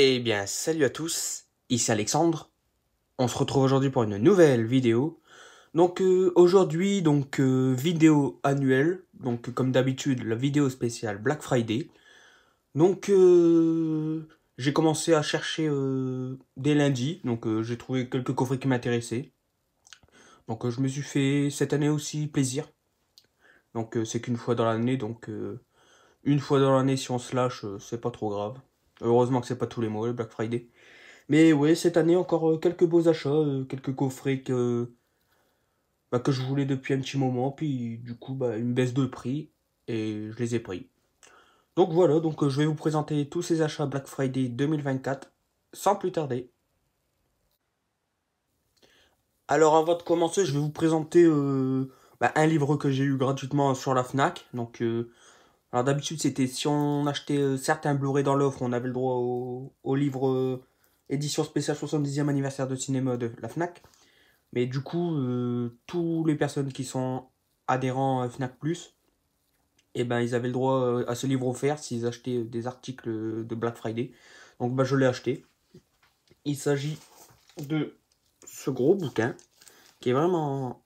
Eh bien, salut à tous, ici Alexandre. On se retrouve aujourd'hui pour une nouvelle vidéo. Donc aujourd'hui, vidéo annuelle. Donc comme d'habitude, la vidéo spéciale Black Friday. Donc j'ai commencé à chercher dès lundi. Donc j'ai trouvé quelques coffrets qui m'intéressaient. Donc je me suis fait cette année aussi plaisir. Donc c'est qu'une fois dans l'année. Donc une fois dans l'année, si on se lâche, c'est pas trop grave. Heureusement que c'est pas tous les mois le Black Friday. Mais ouais, cette année encore quelques beaux achats, quelques coffrets que je voulais depuis un petit moment, puis du coup une baisse de prix et je les ai pris. Donc voilà, je vais vous présenter tous ces achats Black Friday 2024 sans plus tarder. Alors avant de commencer, je vais vous présenter un livre que j'ai eu gratuitement sur la Fnac. Alors d'habitude c'était si on achetait certains Blu-ray dans l'offre, on avait le droit au livre édition spéciale 70e anniversaire de cinéma de la Fnac. Mais du coup, tous les personnes qui sont adhérents à Fnac Plus, eh ben, ils avaient le droit à ce livre offert s'ils achetaient des articles de Black Friday. Donc je l'ai acheté. Il s'agit de ce gros bouquin qui est vraiment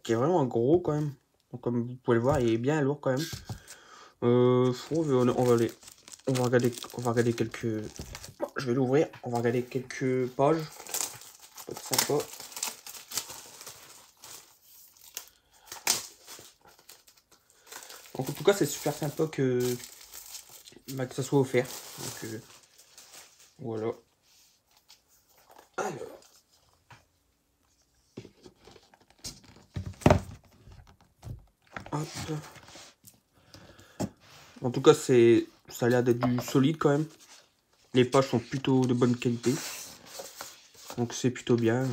gros quand même. Donc, comme vous pouvez le voir, il est bien lourd quand même. On va regarder quelques. Bon, je vais l'ouvrir. On va regarder quelques pages. Ça va être sympa. Donc, en tout cas, c'est super sympa que ça soit offert. Donc voilà. Alors. Hop. En tout cas, ça a l'air d'être du solide quand même. Les pages sont plutôt de bonne qualité. Donc c'est plutôt bien.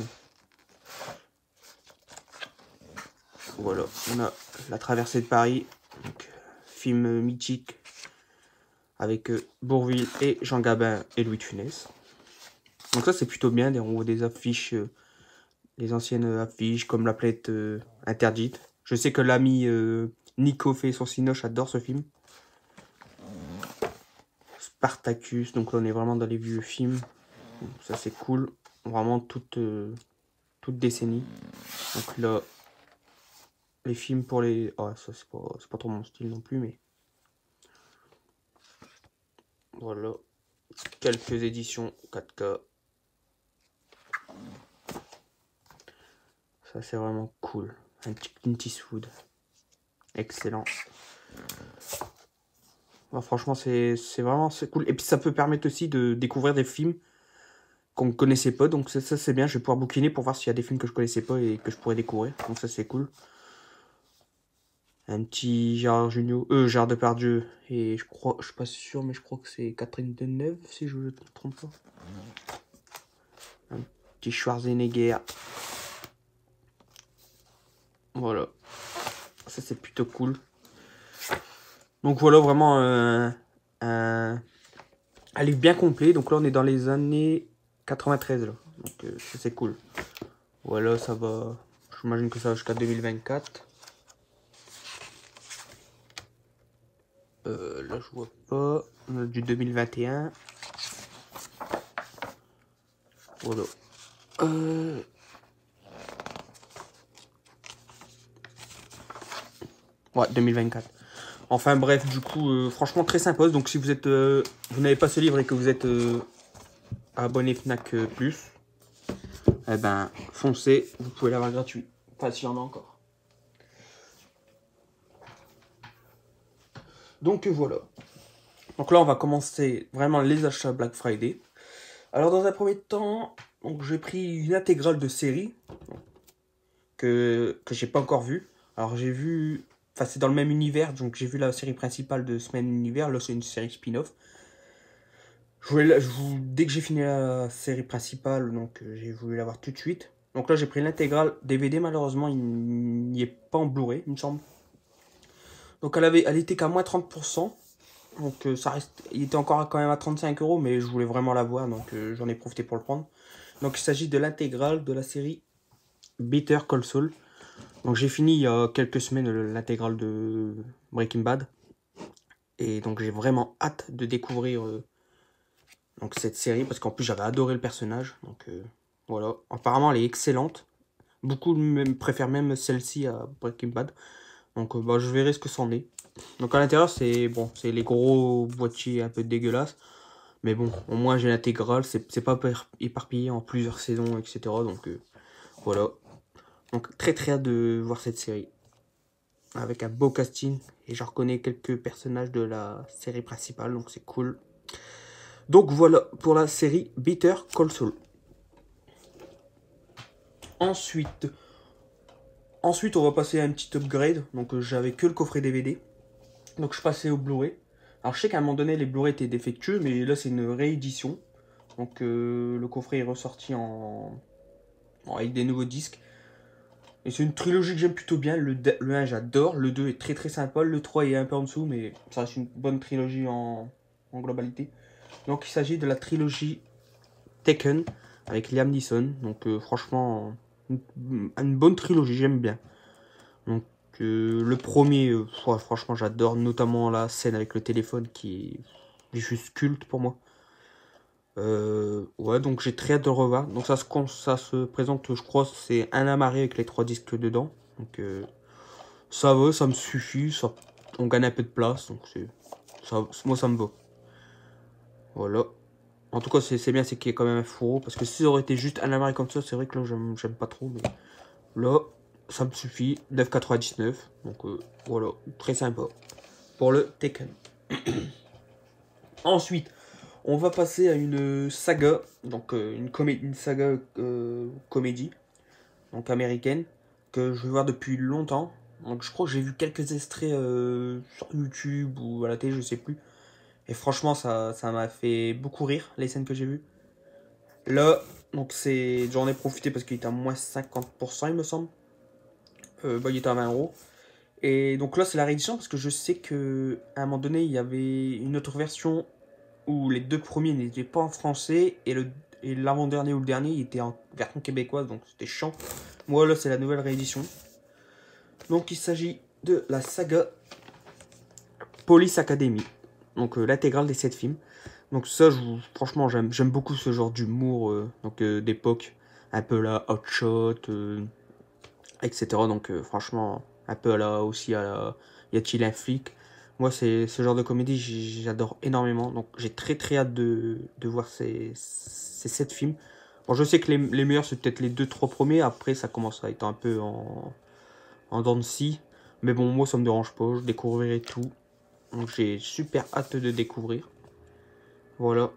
Voilà, on a La Traversée de Paris. Donc, film mythique avec Bourvil et Jean Gabin et Louis de Funès. Donc ça c'est plutôt bien. On voit des affiches, les anciennes affiches comme La Planète Interdite. Je sais que l'ami Nico fait son cinoche adore ce film. Spartacus, donc là on est vraiment dans les vieux films. Donc, ça c'est cool. Vraiment toute décennie. Donc là, les films pour les... Oh, ça c'est pas trop mon style non plus, mais... Voilà. Quelques éditions 4K. Ça c'est vraiment cool. Un petit Clint Eastwood. Excellent. Bon, franchement c'est cool. Et puis ça peut permettre aussi de découvrir des films qu'on ne connaissait pas. Donc ça c'est bien. Je vais pouvoir bouquiner pour voir s'il y a des films que je connaissais pas et que je pourrais découvrir. Donc ça c'est cool. Un petit Gérard Jugnot, Gérard Depardieu, et je suis pas sûr, mais je crois que c'est Catherine Deneuve, si je ne me trompe pas. Un petit Schwarzenegger. Voilà. Ça, c'est plutôt cool. Donc voilà, vraiment un livre bien complet. Donc là, on est dans les années 93, là. Donc ça, c'est cool. Voilà, ça va... J'imagine que ça va jusqu'à 2024. Là, je vois pas. On a du 2021. Voilà. Ouais, 2024. Enfin bref, du coup, franchement très sympa. Donc si vous êtes, vous n'avez pas ce livre et que vous êtes abonné Fnac Plus, eh ben foncez, vous pouvez l'avoir gratuit. Enfin s'il y en a encore. Donc voilà. Donc là on va commencer vraiment les achats Black Friday. Alors dans un premier temps, j'ai pris une intégrale de série que j'ai pas encore vue. Alors j'ai vu, enfin c'est dans le même univers, donc j'ai vu la série principale de Semaine Univers. Là c'est une série spin-off. Dès que j'ai fini la série principale, j'ai voulu la voir tout de suite. Donc là j'ai pris l'intégrale DVD, malheureusement il n'y est pas en Blu-ray, il me semble. Donc elle était qu'à moins 30%. Donc il était encore quand même à 35 €, mais je voulais vraiment la voir, donc j'en ai profité pour le prendre. Donc il s'agit de l'intégrale de la série Better Call Saul. Donc j'ai fini il y a quelques semaines l'intégrale de Breaking Bad. Et donc j'ai vraiment hâte de découvrir Donc cette série, parce qu'en plus j'avais adoré le personnage. Donc voilà, apparemment elle est excellente. Beaucoup préfèrent même celle-ci à Breaking Bad. Donc bah, je verrai ce que c'en est. Donc à l'intérieur c'est bon, c'est les gros boîtiers un peu dégueulasses. Mais bon, au moins j'ai l'intégrale, c'est pas éparpillé en plusieurs saisons, etc. Donc voilà. Donc très très hâte de voir cette série. Avec un beau casting. Et je reconnais quelques personnages de la série principale, donc c'est cool. Donc voilà pour la série Better Call Saul. Ensuite, on va passer à un petit upgrade. Donc j'avais que le coffret DVD. Donc je passais au Blu-ray. Alors je sais qu'à un moment donné les Blu-ray étaient défectueux, mais là c'est une réédition. Donc le coffret est ressorti avec des nouveaux disques. Et c'est une trilogie que j'aime plutôt bien. Le 1 j'adore, le 2 est très très sympa, le 3 est un peu en dessous, mais ça reste une bonne trilogie en globalité. Donc il s'agit de la trilogie Taken avec Liam Neeson. Donc franchement, une bonne trilogie, j'aime bien. Donc le premier, franchement j'adore, notamment la scène avec le téléphone qui est juste culte pour moi. Ouais, donc j'ai très hâte de le revoir. Donc ça se présente, je crois, c'est un amarré avec les 3 disques dedans. Donc ça va, ça me suffit. Ça, on gagne un peu de place, donc moi ça me va. Voilà. En tout cas, c'est bien, c'est qu'il y ait quand même un fourreau. Parce que si ça aurait été juste un amarré comme ça, c'est vrai que là, j'aime pas trop. Mais là, ça me suffit. 9,99. Donc voilà, très sympa. Pour le Tekken. Ensuite, on va passer à une saga. Donc une saga comédie. Donc américaine. Que je vais voir depuis longtemps. Donc je crois que j'ai vu quelques extraits sur YouTube ou à la télé, je sais plus. Et franchement, ça m'a fait beaucoup rire, les scènes que j'ai vues. Là, donc j'en ai profité parce qu'il était à moins 50%, il me semble. Bah, il était à 20 €. Et donc là, c'est la réédition parce que je sais que à un moment donné, il y avait une autre version où les 2 premiers n'étaient pas en français et l'avant-dernier ou le dernier, il était en version québécoise, donc c'était chiant. Moi, là, c'est la nouvelle réédition. Donc, il s'agit de la saga Police Academy. Donc, l'intégrale des 7 films. Donc, ça, franchement, j'aime beaucoup ce genre d'humour d'époque. Un peu la Hot Shot, etc. Donc, franchement, un peu aussi à la Y a-t-il un flic. Moi, c'est ce genre de comédie, j'adore énormément. Donc, j'ai très très hâte de voir ces 7 films. Bon, je sais que les meilleurs, c'est peut-être les 2-3 premiers. Après, ça commence à être un peu en dents de scie. Mais bon, moi, ça me dérange pas. Je découvrirai tout. Donc, j'ai super hâte de découvrir. Voilà.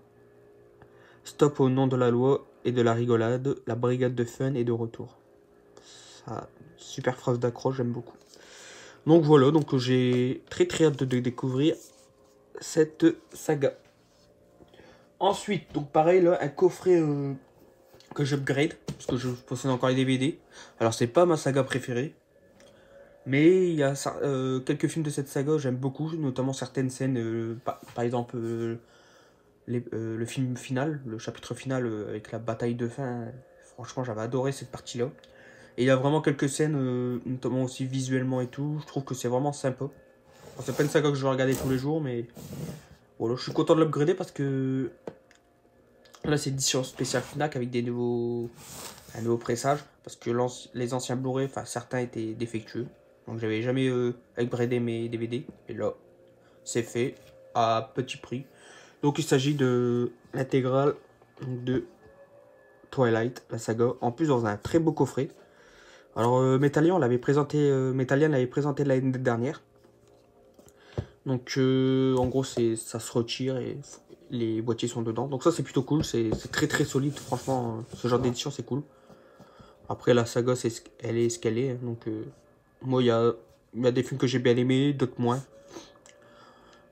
Stop au nom de la loi et de la rigolade. La brigade de fun est de retour. Ça, super phrase d'accroche, j'aime beaucoup. Donc voilà, donc j'ai très très hâte de découvrir cette saga. Ensuite, donc pareil là, un coffret que j'upgrade, parce que je possède encore les DVD. Alors c'est pas ma saga préférée, mais il y a quelques films de cette saga j'aime beaucoup, notamment certaines scènes, par exemple le film final, le chapitre final avec la bataille de fin. Franchement j'avais adoré cette partie-là. Et il y a vraiment quelques scènes, notamment aussi visuellement et tout, je trouve que c'est vraiment sympa. Enfin, c'est pas une saga que je vais regarder tous les jours, mais voilà, je suis content de l'upgrader parce que là c'est édition spéciale Fnac avec un nouveau pressage. Parce que les anciens Blu-ray, enfin certains étaient défectueux. Donc j'avais jamais upgradé mes DVD. Et là, c'est fait à petit prix. Donc il s'agit de l'intégrale de Twilight, la saga. En plus dans un très beau coffret. Alors Metallian l'avait présenté l'année dernière. Donc en gros ça se retire et les boîtiers sont dedans. Donc ça c'est plutôt cool, c'est très très solide. Franchement, ce genre d'édition c'est cool. Après la saga elle est ce qu'elle est. Donc moi il y a des films que j'ai bien aimés, d'autres moins.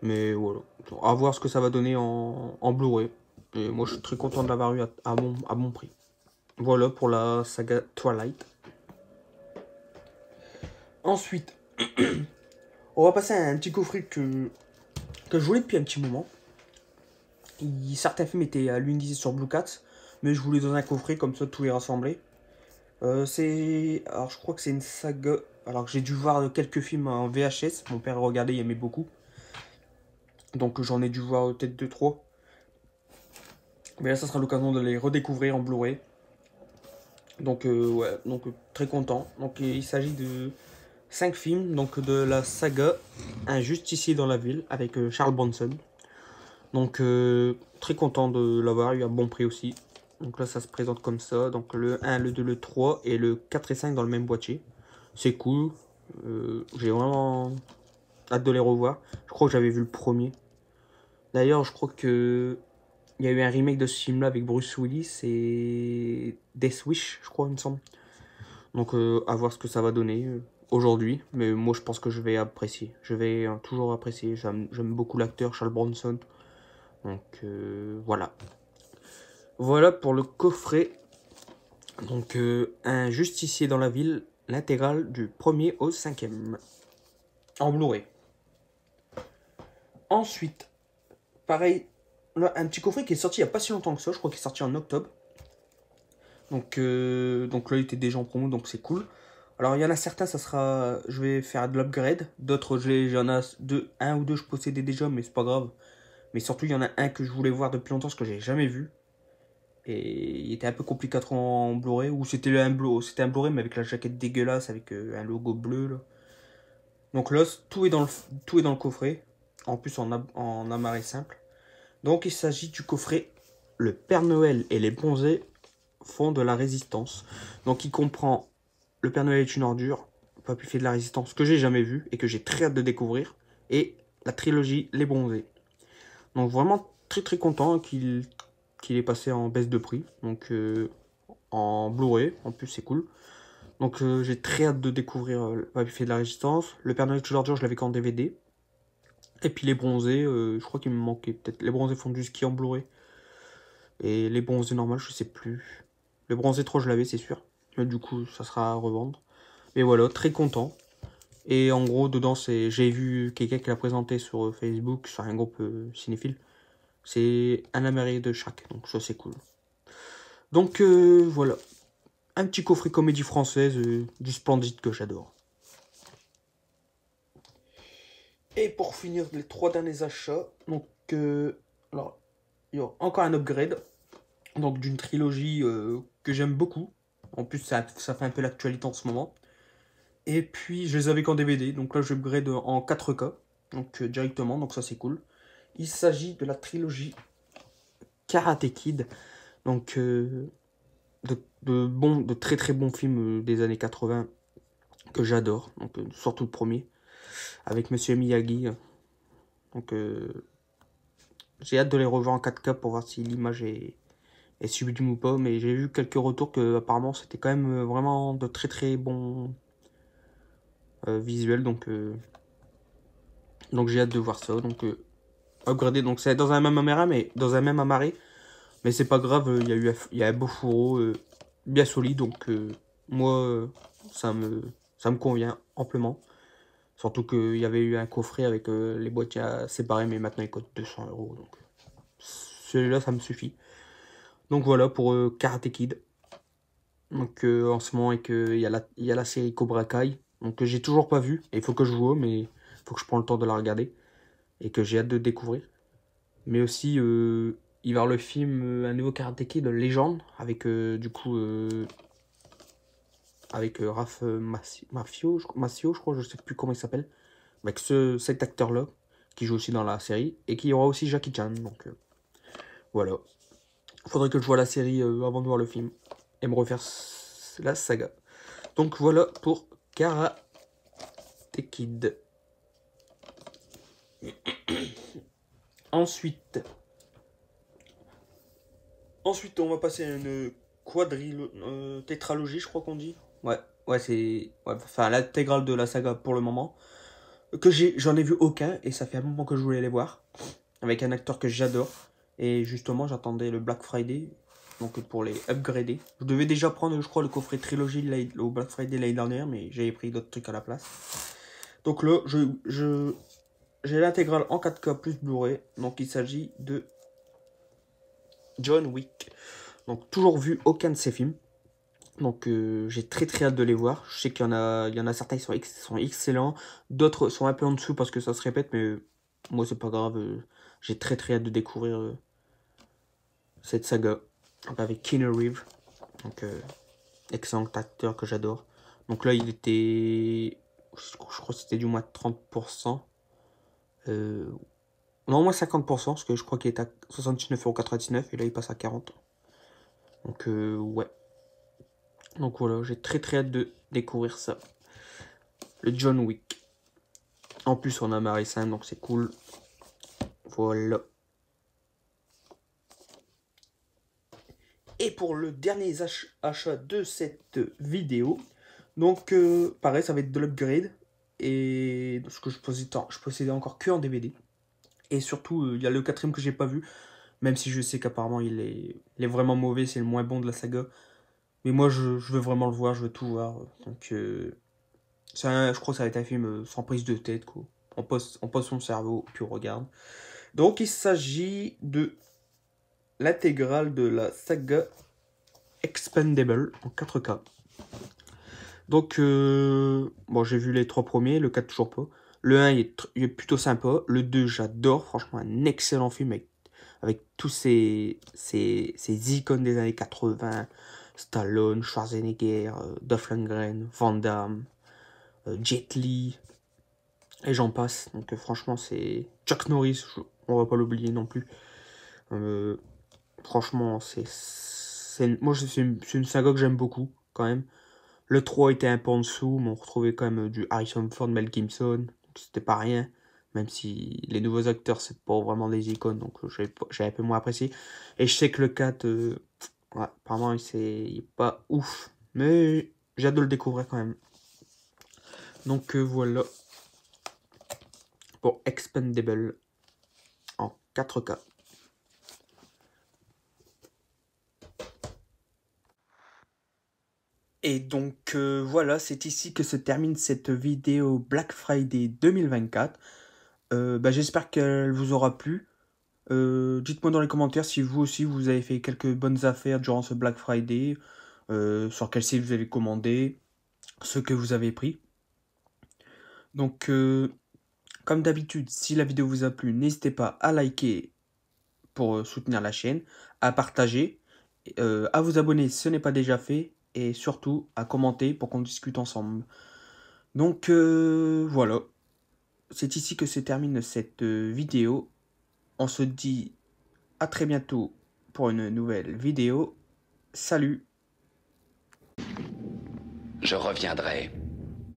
Mais voilà, à voir ce que ça va donner en Blu-ray. Et moi je suis très content de l'avoir eu à bon prix. Voilà pour la saga Twilight. Ensuite, on va passer à un petit coffret que je voulais depuis un petit moment. Certains films étaient à l'unité sur Blue Cat, mais je voulais dans un coffret comme ça tous les rassembler. Alors je crois que c'est une saga. Alors que j'ai dû voir quelques films en VHS. Mon père regardait, il aimait beaucoup. Donc j'en ai dû voir peut-être 2-3. Mais là, ça sera l'occasion de les redécouvrir en Blu-ray. Donc, ouais, donc très content. Donc, il s'agit de 5 films donc de la saga Un justicier dans la ville avec Charles Bronson. Donc, très content de l'avoir eu à bon prix aussi. Donc là, ça se présente comme ça. Donc, le 1, le 2, le 3 et le 4 et 5 dans le même boîtier. C'est cool. J'ai vraiment hâte de les revoir. Je crois que j'avais vu le premier. D'ailleurs, je crois que il y a eu un remake de ce film-là avec Bruce Willis et Death Wish, je crois, il me semble. Donc, à voir ce que ça va donner aujourd'hui. Mais moi, je pense que je vais apprécier. Je vais toujours apprécier. J'aime beaucoup l'acteur Charles Bronson. Donc, voilà. Voilà pour le coffret. Donc, un justicier dans la ville, l'intégrale du 1er au 5e. En Blu-ray. Ensuite, pareil, là, un petit coffret qui est sorti il n'y a pas si longtemps que ça. Je crois qu'il est sorti en octobre. Donc là, il était déjà en promo, donc c'est cool. Alors, il y en a certains, ça sera. Je vais faire de l'upgrade. D'autres, j'en ai un ou deux, je possédais déjà, mais c'est pas grave. Mais surtout, il y en a un que je voulais voir depuis longtemps, parce que j'ai jamais vu. Et il était un peu compliqué à trouver en Blu-ray. Ou c'était un Blu-ray, mais avec la jaquette dégueulasse, avec un logo bleu, là. Donc là, tout est dans le coffret. En plus, en amarré simple. Donc, il s'agit du coffret Le Père Noël et les bronzés font de la résistance. Donc, il comprend Le Père Noël est une ordure, Papy fait de la résistance, que j'ai jamais vu et que j'ai très hâte de découvrir. Et la trilogie Les Bronzés. Donc, vraiment très très content qu'il est passé en baisse de prix. Donc, en Blu-ray, en plus, c'est cool. Donc, j'ai très hâte de découvrir Papy fait de la résistance. Le Père Noël est une ordure, je l'avais qu'en DVD. Et puis les bronzés, je crois qu'il me manquait peut-être. Les bronzés font du ski en Blu-ray. Et les bronzés normales, je sais plus. Les bronzés 3, je l'avais, c'est sûr. Mais du coup, ça sera à revendre. Mais voilà, très content. Et en gros, dedans, j'ai vu quelqu'un qui l'a présenté sur Facebook, sur un groupe cinéphile. C'est un Amérique de Shrek, donc ça c'est cool. Donc voilà, un petit coffret comédie française, du Splendide que j'adore. Et pour finir, les 3 derniers achats, donc alors, il y a encore un upgrade, donc d'une trilogie que j'aime beaucoup. En plus, ça fait un peu l'actualité en ce moment. Et puis, je les avais qu'en DVD, donc là, je upgrade en 4K, donc directement, donc ça c'est cool. Il s'agit de la trilogie Karate Kid, donc de très très bons films des années 80 que j'adore, donc surtout le premier, avec Monsieur Miyagi. Donc j'ai hâte de les revoir en 4K pour voir si l'image est sublime ou pas, mais j'ai vu quelques retours que apparemment c'était quand même vraiment de très très bons visuels, donc j'ai hâte de voir ça. Donc upgrader, donc c'est dans un même amarré, mais c'est pas grave, il y a un beau fourreau bien solide, donc moi ça me convient amplement. Surtout qu'il y avait eu un coffret avec les boîtiers séparés, mais maintenant il coûte 200 euros, donc celui-là ça me suffit. Donc voilà pour Karate Kid. Donc en ce moment, il y a la série Cobra Kai, donc que j'ai toujours pas vu, et il faut que je vois, mais il faut que je prenne le temps de la regarder, et que j'ai hâte de découvrir. Mais aussi, il va y avoir le film Un nouveau Karate Kid, Légende, avec du coup, avec Raph Macchio, je crois, je sais plus comment il s'appelle, avec cet acteur-là, qui joue aussi dans la série, et qui y aura aussi Jackie Chan, donc voilà. Faudrait que je voie la série avant de voir le film, et me refaire la saga. Donc voilà pour Karate Kid. Ensuite, on va passer à une tétralogie, je crois qu'on dit. Ouais, c'est enfin l'intégrale de la saga pour le moment. J'en ai vu aucun et ça fait un moment que je voulais les voir. Avec un acteur que j'adore. Et justement, j'attendais le Black Friday. Donc pour les upgrader. Je devais déjà prendre, je crois, le coffret trilogie au Black Friday l'année dernière, mais j'avais pris d'autres trucs à la place. Donc là, j'ai l'intégrale en 4K plus Blu-ray. Donc il s'agit de John Wick. Donc toujours vu aucun de ces films. Donc j'ai très très hâte de les voir. Je sais qu'il y en a certains qui sont excellents. D'autres sont un peu en dessous parce que ça se répète. Mais moi c'est pas grave. J'ai très très hâte de découvrir cette saga, donc avec Keanu Reeves, donc excellent acteur que j'adore. Donc là il était, je crois que c'était du moins 30%, non au moins 50%, parce que je crois qu'il était à 79,99€ et là il passe à 40. Donc ouais. Donc voilà, j'ai très hâte de découvrir ça. Le John Wick. En plus on a Marissa, donc c'est cool. Voilà. Et pour le dernier achat de cette vidéo, donc pareil, ça va être de l'upgrade. Et ce que je possédais encore que en DVD. Et surtout, il y a le quatrième que j'ai pas vu. Même si je sais qu'apparemment il est vraiment mauvais, c'est le moins bon de la saga. Mais moi je veux vraiment le voir, je veux tout voir. Donc je crois que ça va être un film sans prise de tête, quoi. On pose son cerveau, puis on regarde. Donc il s'agit de l'intégrale de la saga Expendable en 4K. Donc, bon, j'ai vu les 3 premiers, le 4 toujours pas. Le 1 il est plutôt sympa. Le 2 j'adore, franchement un excellent film avec tous ces icônes des années 80. Stallone, Schwarzenegger, Dolph Lundgren, Van Damme, Jet Li, et j'en passe. Donc franchement c'est Chuck Norris, on va pas l'oublier non plus. Franchement moi c'est une saga que j'aime beaucoup quand même. Le 3 était un peu en dessous, mais on retrouvait quand même du Harrison Ford, Mel Gibson, donc c'était pas rien. Même si les nouveaux acteurs c'est pas vraiment des icônes, donc j'ai un peu moins apprécié. Et je sais que le 4, ouais, apparemment il est pas ouf, mais j'ai hâte de le découvrir quand même. Donc voilà pour Expendable en 4K. Et donc voilà, c'est ici que se termine cette vidéo Black Friday 2024. J'espère qu'elle vous aura plu. Dites-moi dans les commentaires si vous aussi vous avez fait quelques bonnes affaires durant ce Black Friday, sur quel site vous avez commandé, ce que vous avez pris. Donc comme d'habitude, si la vidéo vous a plu, n'hésitez pas à liker pour soutenir la chaîne, à partager, à vous abonner si ce n'est pas déjà fait, et surtout à commenter pour qu'on discute ensemble. Donc voilà, c'est ici que se termine cette vidéo. On se dit à très bientôt pour une nouvelle vidéo. Salut! Je reviendrai.